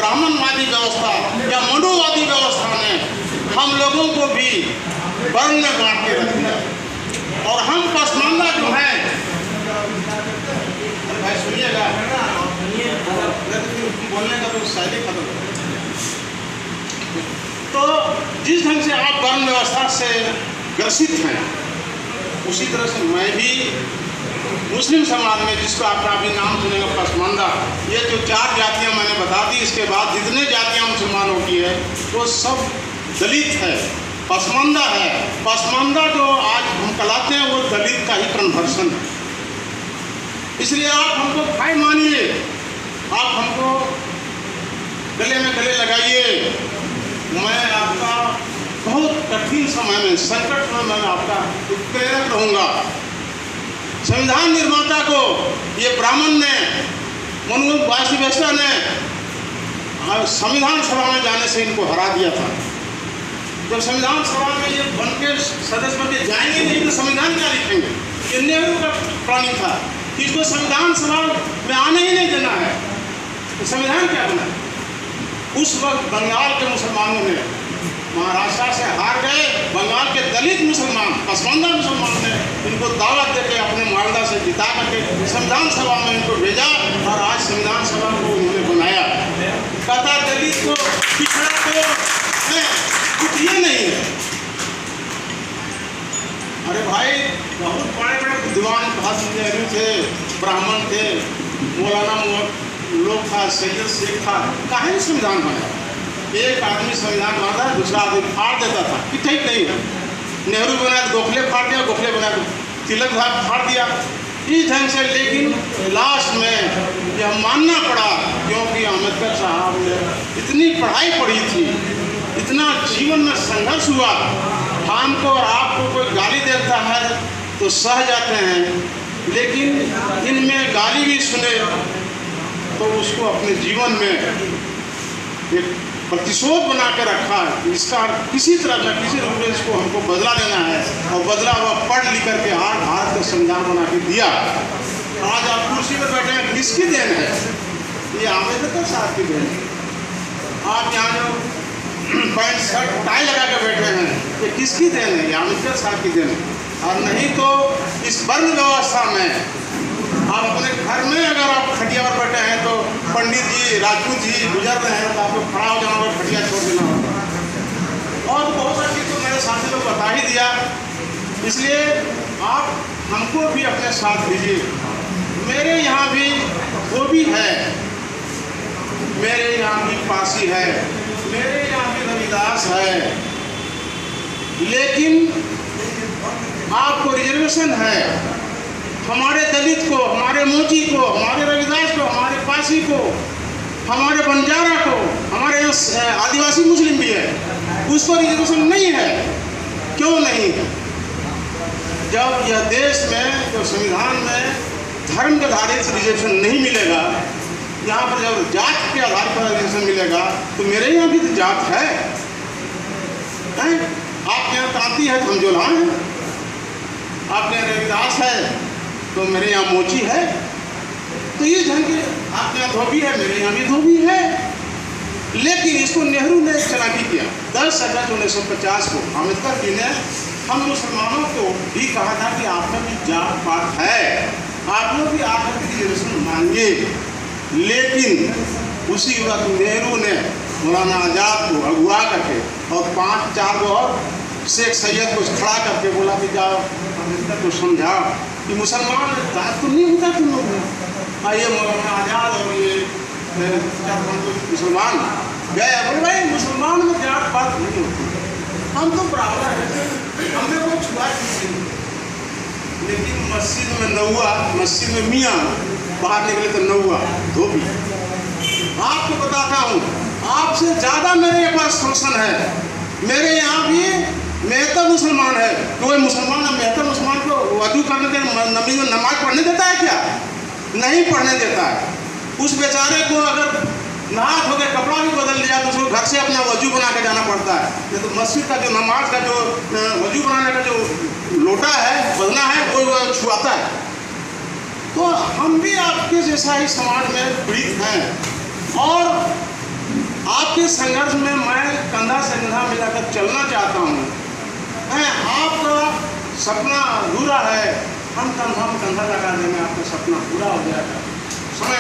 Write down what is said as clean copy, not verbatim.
ब्राह्मणवादी व्यवस्था या मनोवादी व्यवस्था ने हम लोगों को भी वर्ण में बांट के रख दिया। और हम पसमानदा जो हैं, भाई सुनिएगा, बोलने का तो शैली खत्म हो। तो जिस ढंग से आप वर्ण व्यवस्था से ग्रसित हैं, उसी तरह से मैं भी मुस्लिम समाज में, जिसको आपका अभी नाम सुनेगा पसमानदा, ये जो 4 जातियां मैंने बता दी, इसके बाद जितने जातियां मुसलमानों की है वो सब दलित है, पसमानदा है। पसमानदा जो आज हम कहलाते हैं वो दलित का ही कन्वर्सन है। इसलिए आप हमको भाई मानिए, आप हमको गले में गले लगाइए। मैं आपका बहुत कठिन समय में, संकट समय में आपका प्रेरक रहूँगा। संविधान निर्माता को ये ब्राह्मण ने, मनोज वास्तुवेस्ता ने संविधान सभा में जाने से इनको हरा दिया था। जब संविधान सभा में ये बन के सदस्य बन के जाएंगे नहीं तो संविधान क्या लिखेंगे? ये नेहरू का प्लानिंग था कि इसको संविधान सभा में आने ही नहीं देना है, तो संविधान क्या बना? उस वक्त बंगाल के मुसलमानों ने महाराष्ट्र से हार गए। बंगाल के दलित मुसलमान, पसमानदा मुसलमान ने इनको दावत देकर अपने मालदा से जिता करके संविधान सभा में इनको भेजा और आज संविधान सभा को उन्होंने बनाया। कहता दलित को, पिछड़ा को कुछ ये नहीं है। अरे भाई, बहुत बड़े बड़े विद्वान नेहरू थे, ब्राह्मण थे, मौलाना लोग था, सैयद शेख था, काहे संविधान बनाया? एक आदमी संविधान बनाता है, दूसरा आदमी फाड़ देता था कि ठीक नहीं है। नेहरू बनाया तो गोखले फाड़ दिया, गोखले बनाया तो तिलक साहब फाड़ दिया, इस ढंग से। लेकिन लास्ट में यह मानना पड़ा, क्योंकि अम्बेडकर साहब ने इतनी पढ़ाई पढ़ी थी, इतना जीवन में संघर्ष हुआ। हमको और आपको कोई गाली देता है तो सह जाते हैं, लेकिन इनमें गाली भी सुने तो उसको अपने जीवन में एक प्रतिशोध बना के रखा है। इसका किसी तरह का, किसी रूप में इसको हमको बदला लेना है, और बदला हुआ पढ़ लिख करके आज भारत का संविधान बना के दिया। आज आप कुर्सी पर बैठे हैं, किसकी देन है? ये अम्बेडकर साहब की देन है। आप यहाँ जो पैंट शर्ट टाई लगा के बैठे हैं, ये किसकी देन है? ये अम्बेडकर साहब की देन है। और नहीं तो इस वर्ण व्यवस्था में आप अपने घर में अगर आप खटिया पर बैठे हैं तो पंडित जी, राजपूत जी गुजर रहे हैं तो आपको खड़ा हो जाना होगा, खटिया छोड़ देना होगा। और बहुत सारी चीज़ तो मेरे साथी लोग बता ही दिया। इसलिए आप हमको भी अपने साथ लीजिए। मेरे यहाँ भी वो भी है, मेरे यहाँ भी पासी है, मेरे यहाँ भी रविदास है, लेकिन आपको रिजर्वेशन है। हमारे दलित को, हमारे मोची को, हमारे रविदास को, हमारे पासी को, हमारे बंजारा को, हमारे आदिवासी मुस्लिम भी है, उसको रिजर्वेशन नहीं है। क्यों नहीं? जब यह देश में, जो संविधान में धर्म के आधार से रिजर्वेशन नहीं मिलेगा, यहाँ पर जब जात के आधार पर रिजर्वेशन मिलेगा, तो मेरे यहाँ भी तो जात है। आपके यहाँ तांती है तो हम जोला हैं, आपके यहाँ रविदास है तो मेरे यहाँ मोची है। तो इस ढंग के आपके यहाँ धोबी है, मेरे यहाँ भी धोबी है। लेकिन इसको नेहरू ने एक चालाकी किया। 10 अगस्त 1950 को अम्बेडकर जी ने हम मुसलमानों को भी कहा था कि आप में भी जात पात है, आप लोग भी आकर के रिजर्वेशन मांगे। लेकिन उसी वक्त नेहरू ने मौलाना आज़ाद को अगुवा करके और 5-4 को और शेख सैयद को खड़ा करके बोला कि जाओ अम्बेडकर को समझाओ कि मुसलमान जात तो नहीं होता तुम लोग में। ये मौलाना आज़ाद और ये 4-5 मुसलमान गए, बोले भाई मुसलमान में जात पात नहीं होती, हम तो बराबर है, हमने कोई छुआ नहीं। लेकिन मस्जिद में नौआ, मस्जिद में मियाँ, बाहर निकले तो नौआ धोबी। आपको बताता हूँ, आपसे ज़्यादा मेरे पास शोषण है। मेरे यहाँ भी मेहतर मुसलमान है, कोई मुसलमान मेहतर मुसलमान को वजू करने के नमाज पढ़ने देता है क्या? नहीं पढ़ने देता है। उस बेचारे को अगर नहा धो के कपड़ा भी बदल लिया तो उसको घर से अपना वजू बना के जाना पड़ता है। नहीं तो मस्जिद का जो नमाज का जो वजू बनाने का जो लोटा है, बदना है, वो छुआता है। तो हम भी आपके जैसा ही समाज में पीड़ित हैं। और इस संघर्ष में मैं कंधा से कंधा मिलाकर चलना चाहता हूँ। आपका सपना अधूरा है, हम कंधा में कंधा लगा देंगे, आपका सपना पूरा हो जाएगा। समय